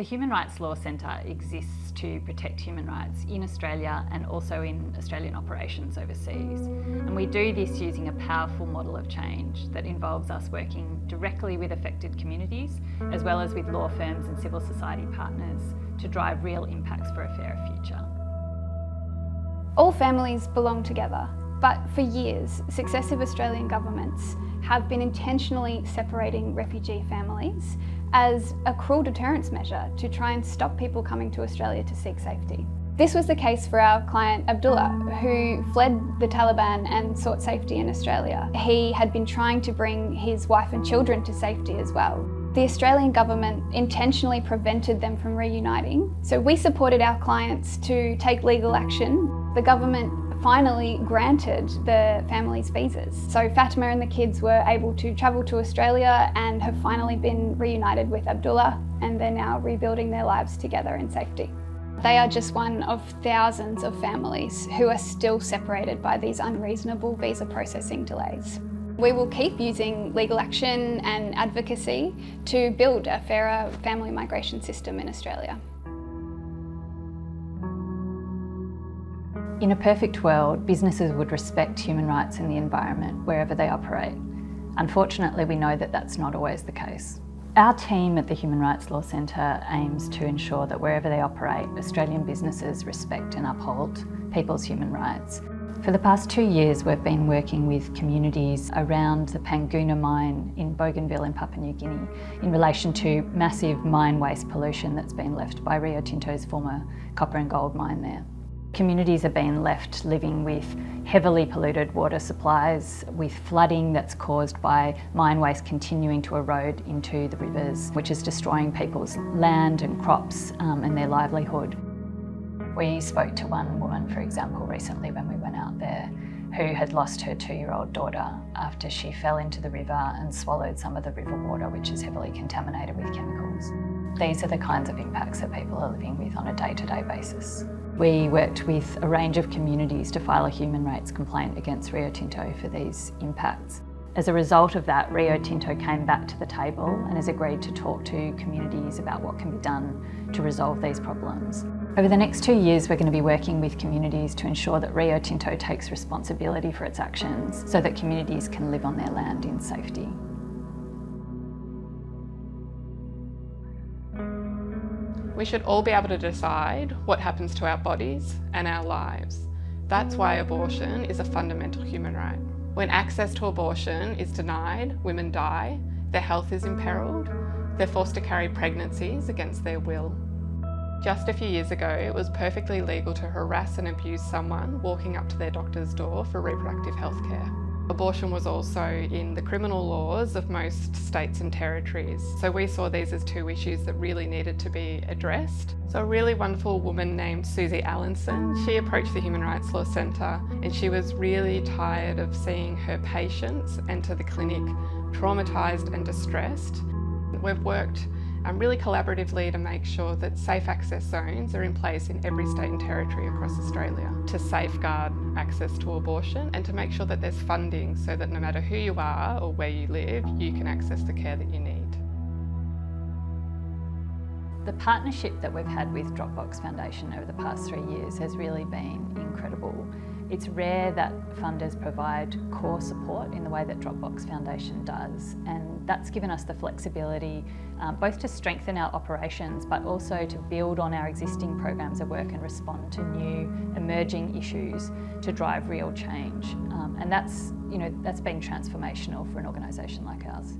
The Human Rights Law Centre exists to protect human rights in Australia and also in Australian operations overseas. And we do this using a powerful model of change that involves us working directly with affected communities, as well as with law firms and civil society partners to drive real impacts for a fairer future. All families belong together, but for years, successive Australian governments have been intentionally separating refugee families as a cruel deterrence measure to try and stop people coming to Australia to seek safety. This was the case for our client Abdullah, who fled the Taliban and sought safety in Australia. He had been trying to bring his wife and children to safety as well. The Australian government intentionally prevented them from reuniting, so we supported our clients to take legal action. The government finally granted the family's visas. So Fatima and the kids were able to travel to Australia and have finally been reunited with Abdullah, and they're now rebuilding their lives together in safety. They are just one of thousands of families who are still separated by these unreasonable visa processing delays. We will keep using legal action and advocacy to build a fairer family migration system in Australia. In a perfect world, businesses would respect human rights and the environment wherever they operate. Unfortunately, we know that that's not always the case. Our team at the Human Rights Law Centre aims to ensure that wherever they operate, Australian businesses respect and uphold people's human rights. For the past 2 years, we've been working with communities around the Panguna mine in Bougainville in Papua New Guinea in relation to massive mine waste pollution that's been left by Rio Tinto's former copper and gold mine there. Communities are being left living with heavily polluted water supplies, with flooding that's caused by mine waste continuing to erode into the rivers, which is destroying people's land and crops and their livelihood. We spoke to one woman, for example, recently when we went out there, who had lost her 2-year-old daughter after she fell into the river and swallowed some of the river water, which is heavily contaminated with chemicals. These are the kinds of impacts that people are living with on a day-to-day basis. We worked with a range of communities to file a human rights complaint against Rio Tinto for these impacts. As a result of that, Rio Tinto came back to the table and has agreed to talk to communities about what can be done to resolve these problems. Over the next 2 years, we're going to be working with communities to ensure that Rio Tinto takes responsibility for its actions so that communities can live on their land in safety. We should all be able to decide what happens to our bodies and our lives. That's why abortion is a fundamental human right. When access to abortion is denied, women die, their health is imperiled, they're forced to carry pregnancies against their will. Just a few years ago, it was perfectly legal to harass and abuse someone walking up to their doctor's door for reproductive health care. Abortion was also in the criminal laws of most states and territories. So we saw these as two issues that really needed to be addressed. So a really wonderful woman named Susie Allinson, she approached the Human Rights Law Centre and she was really tired of seeing her patients enter the clinic traumatised and distressed. We've worked really collaboratively to make sure that safe access zones are in place in every state and territory across Australia to safeguard access to abortion and to make sure that there's funding so that no matter who you are or where you live, you can access the care that you need. The partnership that we've had with Dropbox Foundation over the past 3 years has really been incredible. It's rare that funders provide core support in the way that Dropbox Foundation does, and that's given us the flexibility both to strengthen our operations but also to build on our existing programs of work and respond to new emerging issues to drive real change. And that's been transformational for an organisation like ours.